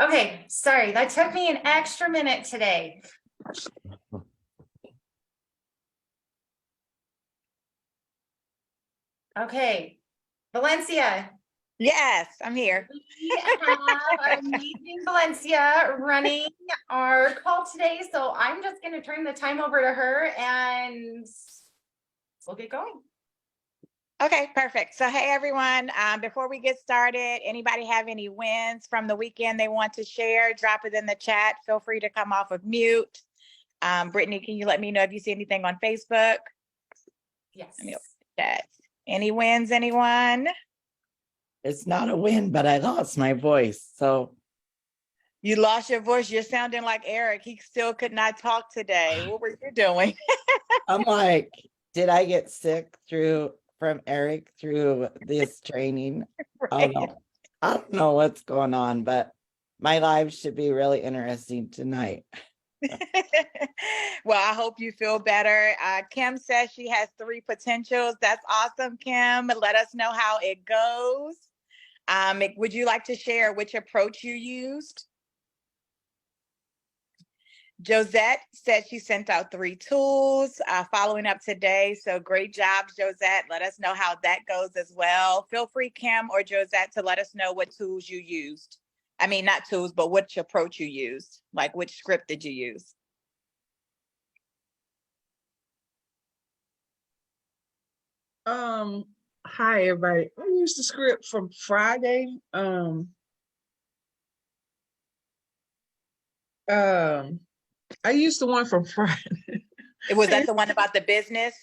Okay, sorry, that took me an extra minute today. Okay, Valencia. Yes, I'm here. We have our amazing Valencia running our call today, so I'm just going to turn the time over to her and we'll get going. Okay, perfect. So, hey, everyone, before we get started, anybody have any wins from the weekend they want to share? Drop it in the chat. Feel free to come off of mute. Brittany, can you let me know if you see anything on Facebook? Yes. Let me open the chat. Any wins, anyone? It's not a win, but I lost my voice. So You lost your voice. You're sounding like Eric. He still could not talk today. What were you doing? I'm like, did I get sick from Eric through this training? Right. I don't know what's going on, but my live should be really interesting tonight. Well, I hope you feel better. Kim says she has 3 potentials. That's awesome, Kim. Let us know how it goes. Would you like to share which approach you used? Josette said she sent out 3 tools following up today. So great job, Josette. Let us know how that goes as well. Feel free, Kim or Josette, to let us know what tools you used. I mean, not tools, but which approach you used. Like which script did you use? Hi everybody. I used the script from Friday. I used the one from Friday. Was that the one about the business?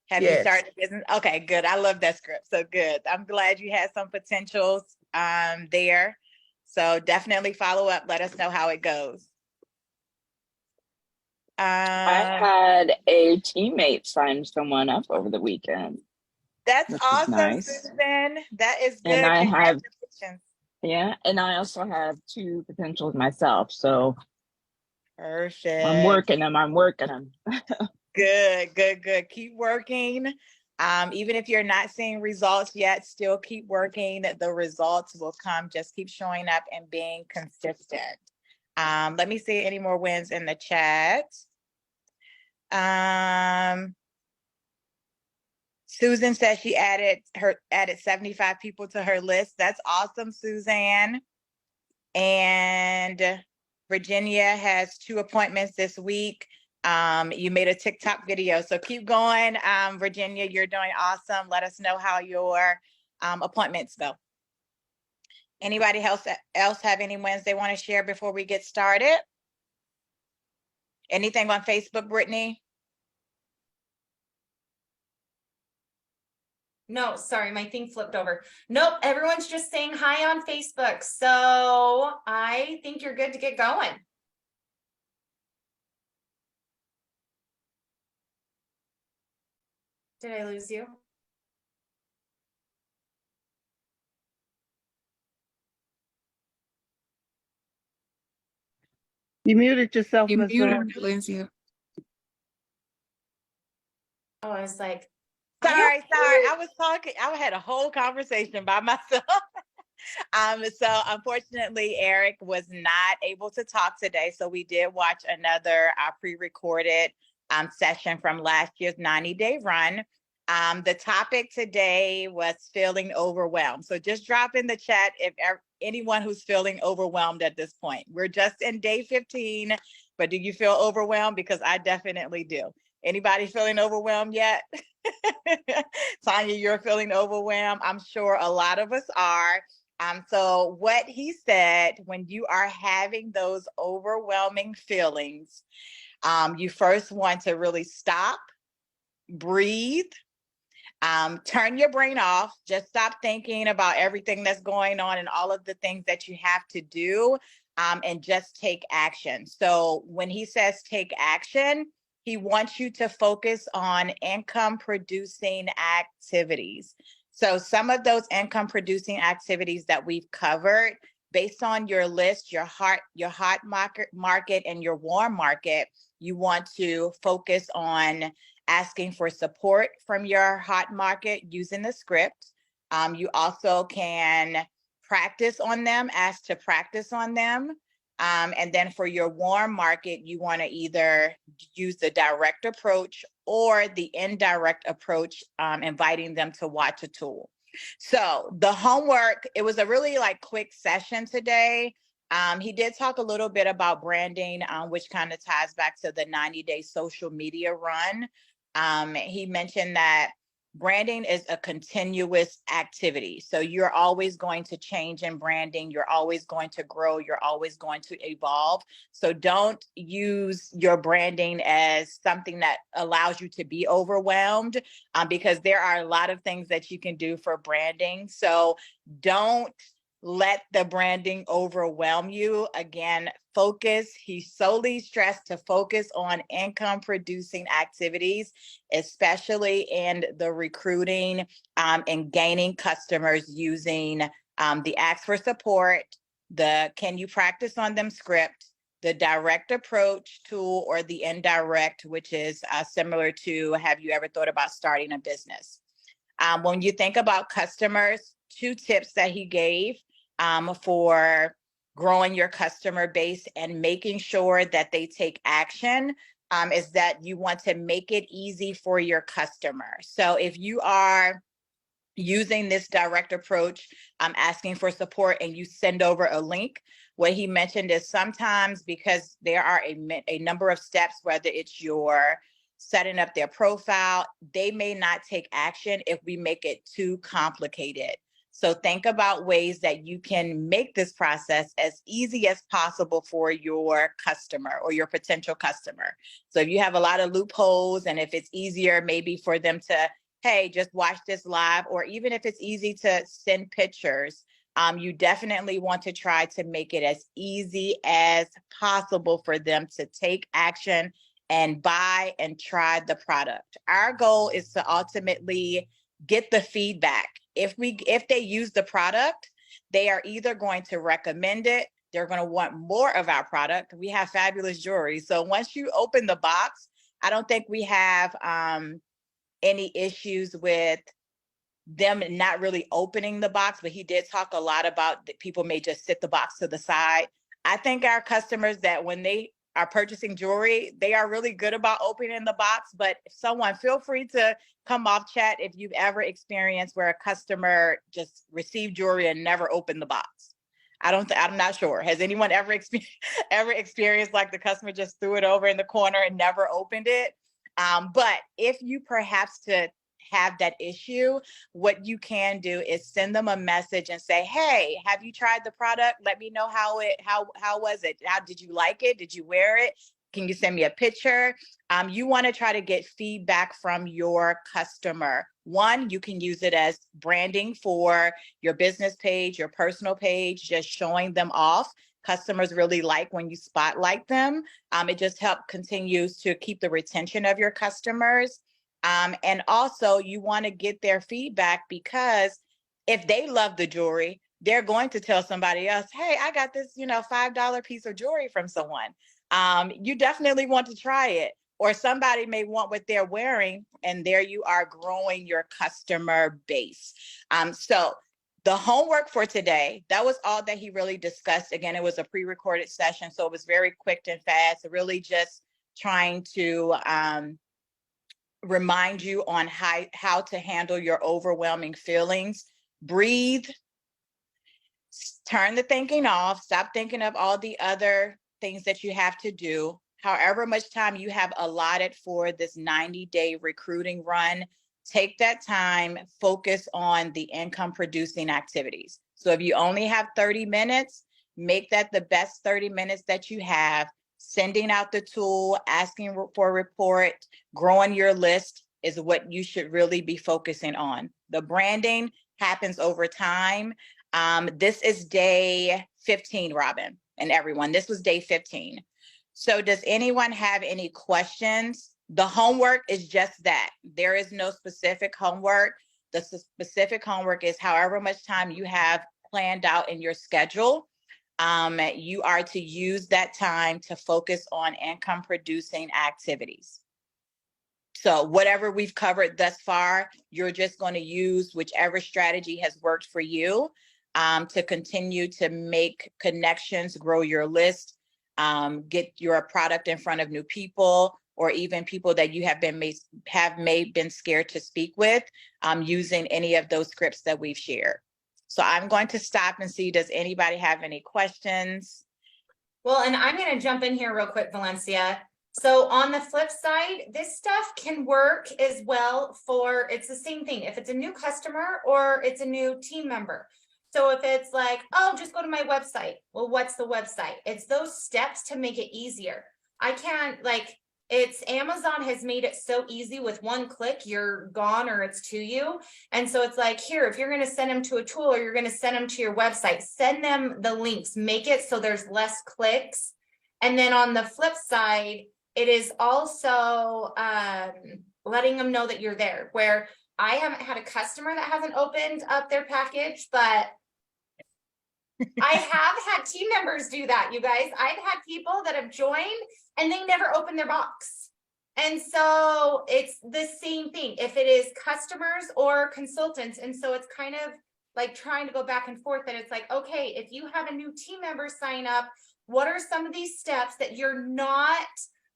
Have you Yes. started a business? Okay, good. I love that script. So good. I'm glad you had some potentials there. So definitely follow up. Let us know how it goes. I had a teammate sign someone up over the weekend. That's awesome, nice. Susan. That is good. And I have, congratulations. yeah, and I also have 2 potentials myself. So Perfect. I'm working them. Good. Keep working. Even if you're not seeing results yet, still keep working. The results will come. Just keep showing up and being consistent. Let me see any more wins in the chat. Susan says she added 75 people to her list. That's awesome, Suzanne. And Virginia has 2 appointments this week. You made a TikTok video, so keep going. Virginia, you're doing awesome. Let us know how your appointments go. Anybody else have any wins they want to share before we get started? Anything on Facebook, Brittany? No, sorry, my thing flipped over. Nope, everyone's just saying hi on Facebook. So I think you're good to get going. Did I lose you? You muted yourself, You Ms. muted Valencia. Oh, I was like, Sorry. I was talking. I had a whole conversation by myself. So unfortunately, Eric was not able to talk today. So we did watch another pre-recorded session from last year's 90-day run. The topic today was feeling overwhelmed. So just drop in the chat if anyone who's feeling overwhelmed at this point. We're just in day 15, but do you feel overwhelmed? Because I definitely do. Anybody feeling overwhelmed yet? Tanya, you're feeling overwhelmed. I'm sure a lot of us are. So what he said, when you are having those overwhelming feelings, you first want to really stop, breathe, turn your brain off, just stop thinking about everything that's going on and all of the things that you have to do, and just take action. So when he says take action, he wants you to focus on income producing activities. So some of those income producing activities that we've covered, based on your list, your hot market and your warm market, you want to focus on asking for support from your hot market using the script. You also can practice on them, ask to practice on them. And then for your warm market, you want to either use the direct approach or the indirect approach, inviting them to watch a tool. So the homework, it was a really like quick session today. He did talk a little bit about branding, which kind of ties back to the 90-day social media run. He mentioned that branding is a continuous activity. So you're always going to change in branding. You're always going to grow. You're always going to evolve. So don't use your branding as something that allows you to be overwhelmed, because there are a lot of things that you can do for branding. So don't let the branding overwhelm you. Again, focus. He solely stressed to focus on income producing activities, especially in the recruiting and gaining customers using the ask for support, the can you practice on them script, the direct approach tool, or the indirect, which is similar to have you ever thought about starting a business? When you think about customers, 2 tips that he gave for growing your customer base and making sure that they take action is that you want to make it easy for your customer. So if you are using this direct approach, asking for support, and you send over a link, what he mentioned is sometimes because there are a number of steps, whether it's your setting up their profile, they may not take action if we make it too complicated. So think about ways that you can make this process as easy as possible for your customer or your potential customer. So if you have a lot of loopholes, and if it's easier maybe for them to, hey, just watch this live, or even if it's easy to send pictures, you definitely want to try to make it as easy as possible for them to take action and buy and try the product. Our goal is to ultimately get the feedback. If they use the product, they are either going to recommend it, they're going to want more of our product. We have fabulous jewelry. So once you open the box, I don't think we have any issues with them not really opening the box, but he did talk a lot about that people may just sit the box to the side. I think our customers, that when they are purchasing jewelry, they are really good about opening the box. But if someone, feel free to come off chat if you've ever experienced where a customer just received jewelry and never opened the box. I'm not sure. Has anyone ever experienced like the customer just threw it over in the corner and never opened it? But if you perhaps to have that issue, what you can do is send them a message and say, hey, have you tried the product? Let me know how was it? How did you like it? Did you wear it? Can you send me a picture? You want to try to get feedback from your customer. One, you can use it as branding for your business page, your personal page, just showing them off. Customers really like when you spotlight them. It just continues to keep the retention of your customers. And also you want to get their feedback, because if they love the jewelry, they're going to tell somebody else, hey, I got this, $5 piece of jewelry from someone. You definitely want to try it. Or somebody may want what they're wearing, and there you are growing your customer base. So the homework for today, that was all that he really discussed. Again, it was a pre-recorded session, so it was very quick and fast, really just trying to remind you on how to handle your overwhelming feelings. Breathe, turn the thinking off, stop thinking of all the other things that you have to do. However much time you have allotted for this 90-day recruiting run, take that time, focus on the income producing activities. So if you only have 30 minutes, make that the best 30 minutes that you have. Sending out the tool, asking for a report, growing your list is what you should really be focusing on. The branding happens over time. This is day 15, Robin, and everyone. This was day 15. So does anyone have any questions? The homework is just that. There is no specific homework. The specific homework is however much time you have planned out in your schedule. You are to use that time to focus on income producing activities. So whatever we've covered thus far, you're just going to use whichever strategy has worked for you. to continue to make connections, grow your list, get your product in front of new people, or even people that you have been scared to speak with, using any of those scripts that we've shared. So I'm going to stop and see, does anybody have any questions? Well, and I'm going to jump in here real quick, Valencia. So on the flip side, this stuff can work as well for, it's the same thing. If it's a new customer or it's a new team member. So if it's like, oh, just go to my website. Well, what's the website? It's those steps to make it easier. I can't like, it's Amazon has made it so easy with one click, you're gone or it's to you. And so it's like, here, if you're going to send them to a tool or you're going to send them to your website, send them the links, make it so there's less clicks. And then on the flip side, it is also letting them know that you're there, where I haven't had a customer that hasn't opened up their package, but I have had team members do that, you guys. I've had people that have joined and they never open their box. And so it's the same thing if it is customers or consultants. And so it's kind of like trying to go back and forth. And it's like, okay, if you have a new team member sign up, what are some of these steps that you're not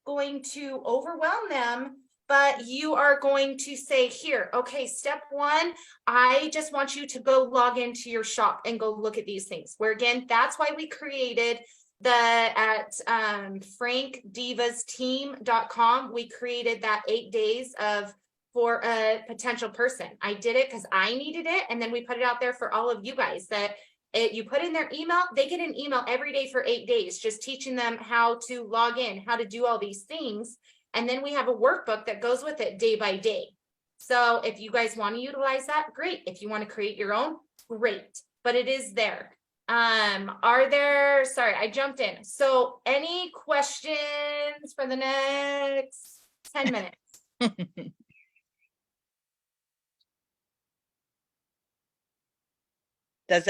going to overwhelm them, but you are going to say here, okay, step one, I just want you to go log into your shop and go look at these things. Where again, that's why we created at frankdivasteam.com, we created that 8 days for a potential person. I did it because I needed it. And then we put it out there for all of you guys that you put in their email, they get an email every day for 8 days, just teaching them how to log in, how to do all these things. And then we have a workbook that goes with it day by day. So if you guys want to utilize that, great. If you want to create your own, great. But it is there. Sorry, I jumped in. So any questions for the next 10 minutes? Does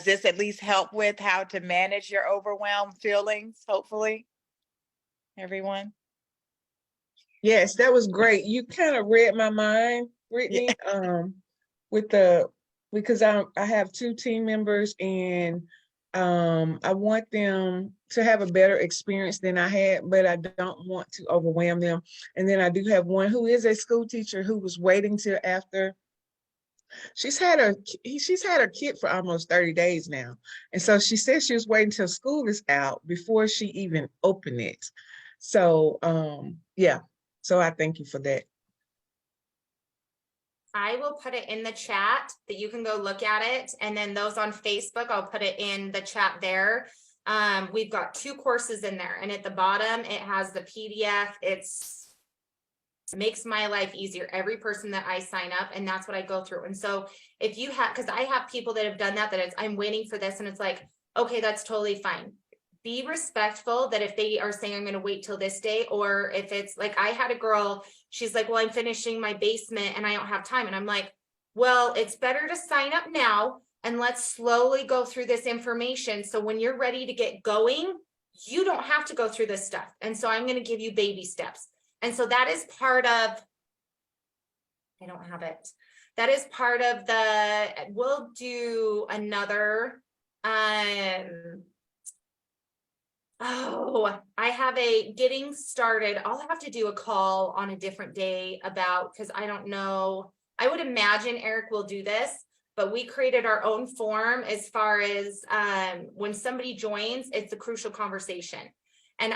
this at least help with how to manage your overwhelmed feelings, hopefully, everyone? Yes, that was great. You kind of read my mind, Brittany, because I have 2 team members and I want them to have a better experience than I had, but I don't want to overwhelm them. And then I do have one who is a school teacher who was waiting till after. She's had her kid for almost 30 days now. And so she said she was waiting till school is out before she even opened it. So yeah. So I thank you for that. I will put it in the chat that you can go look at it. And then those on Facebook, I'll put it in the chat there. We've got 2 courses in there. And at the bottom, it has the PDF. It makes my life easier. Every person that I sign up, and that's what I go through. And so if you have, because I have people that have done that it's, I'm waiting for this. And it's like, okay, that's totally fine. Be respectful that if they are saying I'm going to wait till this day, or if it's like I had a girl, she's like, well, I'm finishing my basement and I don't have time. And I'm like, well, it's better to sign up now and let's slowly go through this information. So when you're ready to get going, you don't have to go through this stuff. And so I'm going to give you baby steps. And so that is part of, I don't have it. That is part of we'll do another, I have a getting started. I'll have to do a call on a different day because I don't know. I would imagine Eric will do this, but we created our own form as far as when somebody joins, it's a crucial conversation. And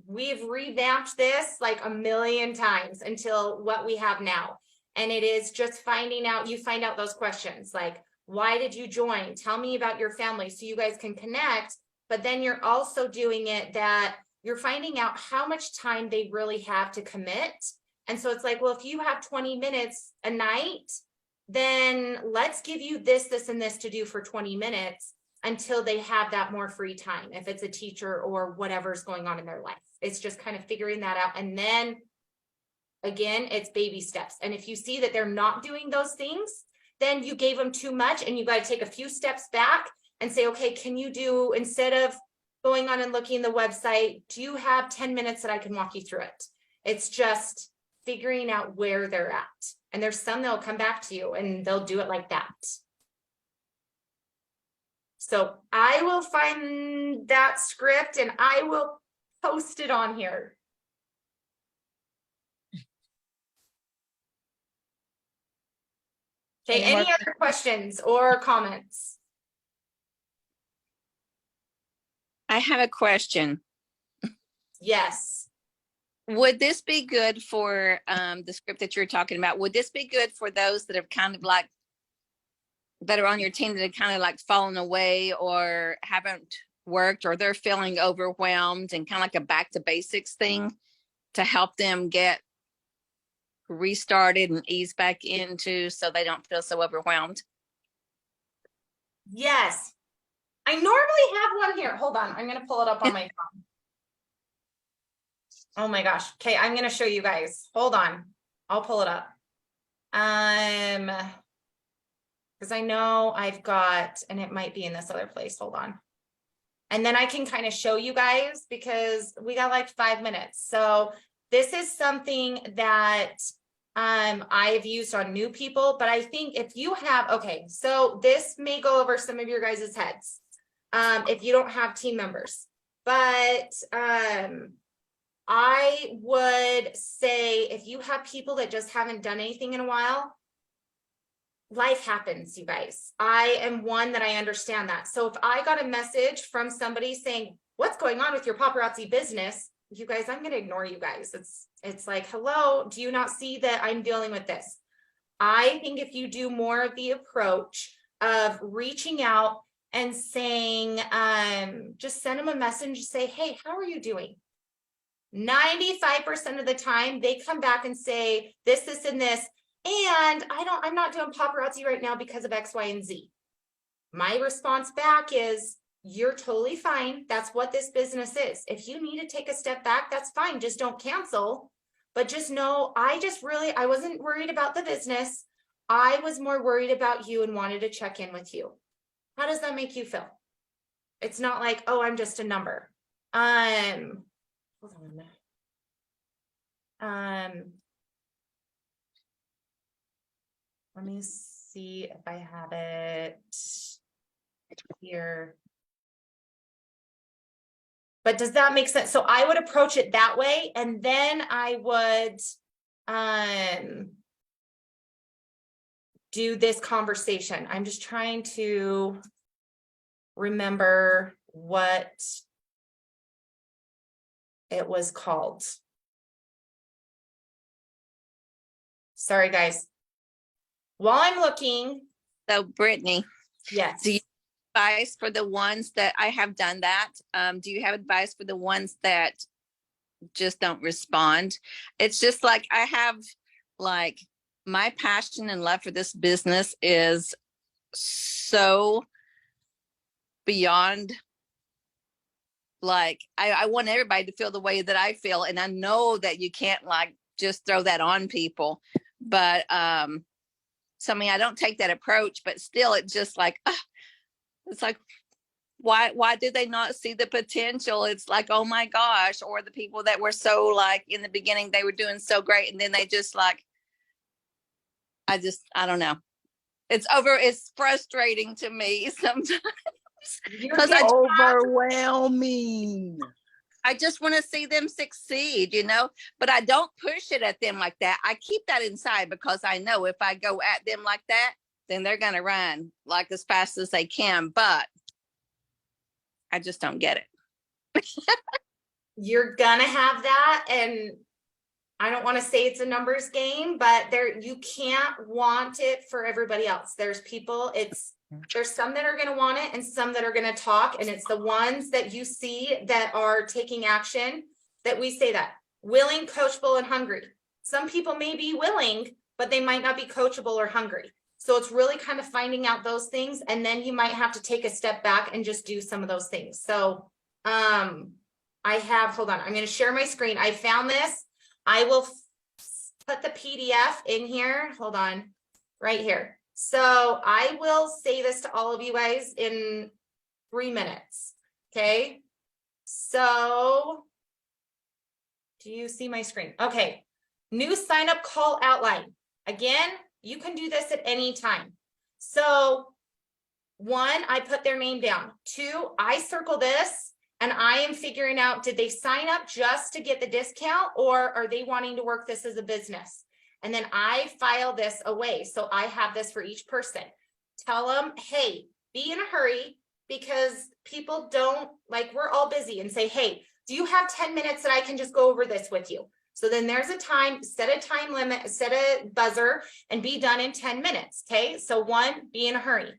we've revamped this like a million times until what we have now. And it is just you find out those questions like, why did you join? Tell me about your family so you guys can connect. But then you're also doing it that you're finding out how much time they really have to commit. And so it's like, well, if you have 20 minutes a night, then let's give you this, and this to do for 20 minutes until they have that more free time. If it's a teacher or whatever's going on in their life, it's just kind of figuring that out. And then again, it's baby steps. And if you see that they're not doing those things, then you gave them too much and you got to take a few steps back and say, okay, can you do, instead of going on and looking at the website, do you have 10 minutes that I can walk you through it? It's just figuring out where they're at. And there's some that'll come back to you and they'll do it like that. So I will find that script and I will post it on here. Okay, Any more any other questions or comments? I have a question. Yes. Would this be good for the script that you're talking about? Would this be good for those that have kind of like, that are on your team that have kind of like fallen away or haven't worked, or they're feeling overwhelmed, and kind of like a back to basics thing to help them get restarted and ease back into, so they don't feel so overwhelmed? Yes. I normally have one here. Hold on. I'm going to pull it up on my phone. Oh my gosh. Okay. I'm going to show you guys. Hold on. I'll pull it up. Because I know I've got, and it might be in this other place. Hold on. And then I can kind of show you guys because we got like 5 minutes. So this is something that I've used on new people, but I think if you have, okay, so this may go over some of your guys' heads if you don't have team members, but I would say if you have people that just haven't done anything in a while, life happens, you guys. I am one that I understand that. So if I got a message from somebody saying, what's going on with your paparazzi business? You guys, I'm going to ignore you guys. It's like, hello, do you not see that I'm dealing with this? I think if you do more of the approach of reaching out and saying, just send them a message, say, hey, how are you doing? 95% of the time they come back and say this, and this. And I'm not doing paparazzi right now because of X, Y, and Z. My response back is, you're totally fine. That's what this business is. If you need to take a step back, that's fine. Just don't cancel. But just know, I wasn't worried about the business. I was more worried about you and wanted to check in with you. How does that make you feel? It's not like, oh, I'm just a number. Hold on. Let me see if I have it here. But does that make sense? So I would approach it that way, and then I would do this conversation. I'm just trying to remember what it was called. Sorry, guys. While I'm looking. So Brittany, Yes. do you have advice for the ones that I have done that? Do you have advice for the ones that just don't respond? It's just like, I have like, my passion and love for this business is so beyond, like, I want everybody to feel the way that I feel. And I know that you can't like just throw that on people, but so I mean, I don't take that approach, but still it's just like, it's like, why did they not see the potential? It's like, oh my gosh. Or the people that were so like, in the beginning, they were doing so great. And then they just like, I don't know. It's frustrating to me sometimes. Because Overwhelming. I just want to see them succeed, but I don't push it at them like that. I keep that inside because I know if I go at them like that, then they're going to run like as fast as they can. But I just don't get it. You're going to have that. And I don't want to say it's a numbers game, but you can't want it for everybody else. There's people, there's some that are going to want it and some that are going to talk. And it's the ones that you see that are taking action that we say that willing, coachable, and hungry. Some people may be willing, but they might not be coachable or hungry. So it's really kind of finding out those things. And then you might have to take a step back and just do some of those things. So hold on, I'm going to share my screen. I found this. I will put the PDF in here. Hold on, right here. So I will say this to all of you guys in 3 minutes. Okay. So do you see my screen? Okay. New sign up call outline. Again, you can do this at any time. So one, I put their name down. Two, I circle this and I am figuring out, did they sign up just to get the discount or are they wanting to work this as a business? And then I file this away. So I have this for each person. Tell them, hey, be in a hurry because people don't, like, we're all busy, and say, hey, do you have 10 minutes that I can just go over this with you? So then there's a time, set a time limit, set a buzzer, and be done in 10 minutes. Okay. So one, be in a hurry.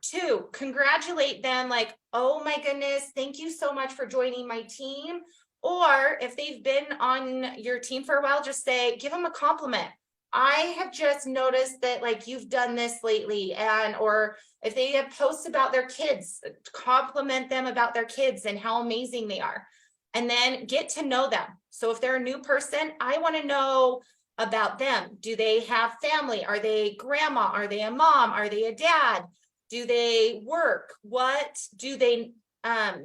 Two, congratulate them like, oh my goodness, thank you so much for joining my team. Or if they've been on your team for a while, just say, give them a compliment. I have just noticed that like you've done this lately, and or if they have posts about their kids, compliment them about their kids and how amazing they are. And then get to know them. So if they're a new person, I want to know about them. Do they have family? Are they grandma? Are they a mom? Are they a dad? Do they work? What do they,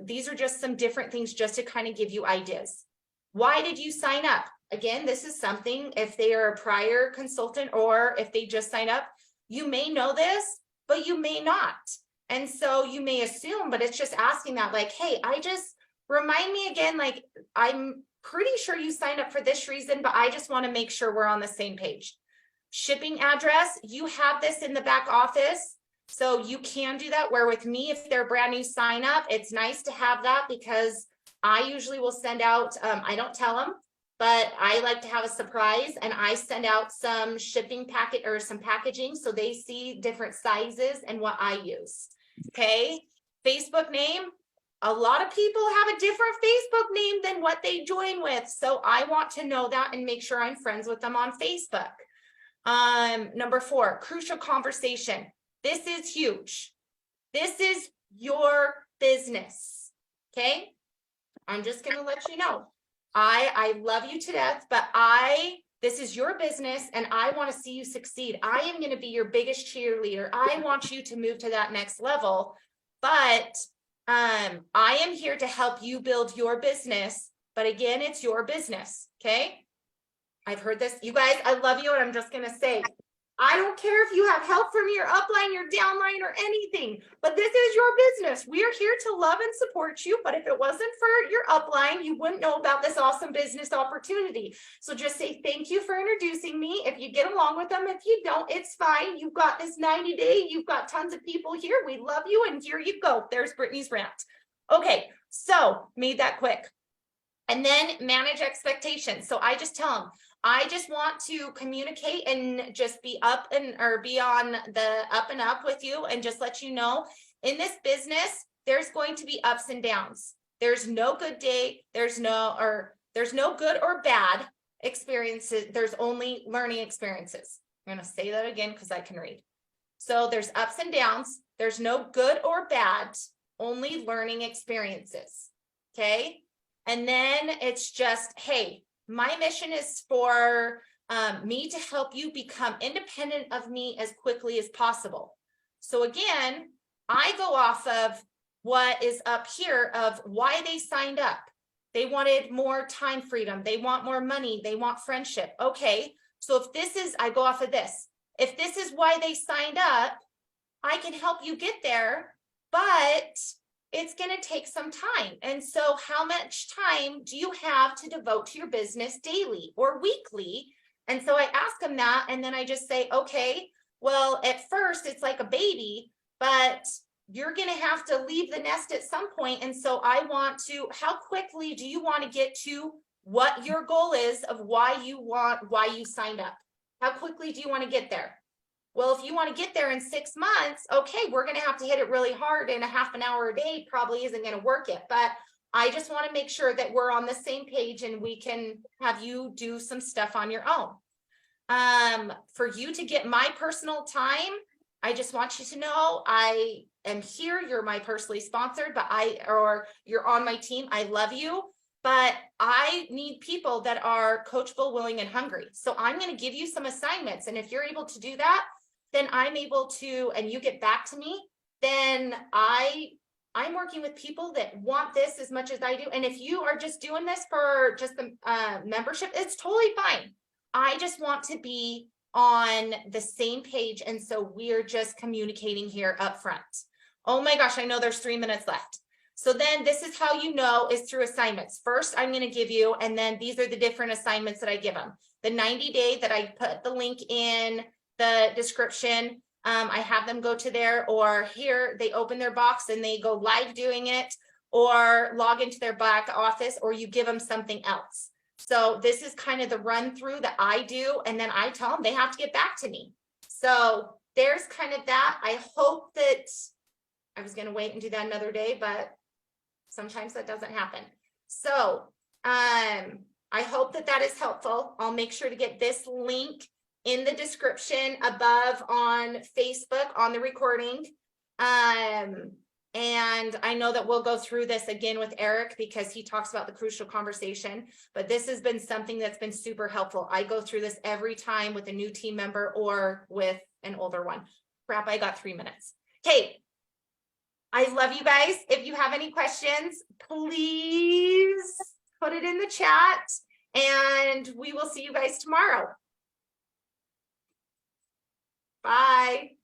these are just some different things just to kind of give you ideas. Why did you sign up? Again, this is something, if they are a prior consultant or if they just sign up, you may know this, but you may not. And so you may assume, but it's just asking that like, hey, remind me again, like, I'm pretty sure you signed up for this reason, but I just want to make sure we're on the same page. Shipping address, you have this in the back office. So you can do that, where with me, if they're brand new sign up, it's nice to have that because I usually will send out, I don't tell them, but I like to have a surprise and I send out some shipping packet or some packaging so they see different sizes and what I use. Okay. Facebook name. A lot of people have a different Facebook name than what they join with. So I want to know that and make sure I'm friends with them on Facebook. Number 4, crucial conversation. This is huge. This is your business. Okay. I'm just going to let you know. I love you to death, but this is your business and I want to see you succeed. I am going to be your biggest cheerleader. I want you to move to that next level, but I am here to help you build your business. But again, it's your business. Okay. I've heard this, you guys, I love you. And I'm just going to say, I don't care if you have help from your upline, your downline, or anything, but this is your business. We are here to love and support you. But if it wasn't for your upline, you wouldn't know about this awesome business opportunity. So just say, thank you for introducing me. If you get along with them, if you don't, it's fine. You've got this 90-day, you've got tons of people here. We love you. And here you go. There's Brittany's rant. Okay. So made that quick. And then manage expectations. So I just tell them, I just want to communicate and just be up or be on the up and up with you and just let you know in this business, there's going to be ups and downs. There's no good day. There's no good or bad experiences. There's only learning experiences. I'm going to say that again because I can read. So there's ups and downs. There's no good or bad, only learning experiences. Okay. And then it's just, hey, my mission is for me to help you become independent of me as quickly as possible. So again, I go off of what is up here of why they signed up. They wanted more time freedom. They want more money. They want friendship. Okay. So if this is, I go off of this. If this is why they signed up, I can help you get there, but it's going to take some time. And so how much time do you have to devote to your business daily or weekly? And so I ask them that. And then I just say, okay, well, at first it's like a baby, but you're going to have to leave the nest at some point. And so I want to, how quickly do you want to get to what your goal is of why you signed up? How quickly do you want to get there? Well, if you want to get there in 6 months, okay, we're going to have to hit it really hard, and a half an hour a day probably isn't going to work it. But I just want to make sure that we're on the same page and we can have you do some stuff on your own. For you to get my personal time, I just want you to know I am here. You're my personally sponsored, but you're on my team. I love you, but I need people that are coachable, willing, and hungry. So I'm going to give you some assignments. And if you're able to do that, then I'm able to, and you get back to me, then I'm working with people that want this as much as I do. And if you are just doing this for just the membership, it's totally fine. I just want to be on the same page. And so we're just communicating here up front. Oh my gosh, I know there's 3 minutes left. So then this is how you know is through assignments. First, I'm going to give you, and then these are the different assignments that I give them. The 90-day that I put the link in the description. I have them go to there, or here they open their box and they go live doing it, or log into their back office, or you give them something else. So this is kind of the run through that I do. And then I tell them they have to get back to me. So there's kind of that. I hope that I was going to wait and do that another day, but sometimes that doesn't happen. So I hope that that is helpful. I'll make sure to get this link in the description above on Facebook on the recording. And I know that we'll go through this again with Eric because he talks about the crucial conversation, but this has been something that's been super helpful. I go through this every time with a new team member or with an older one. Crap, I got 3 minutes. Okay. I love you guys. If you have any questions, please put it in the chat and we will see you guys tomorrow. Bye.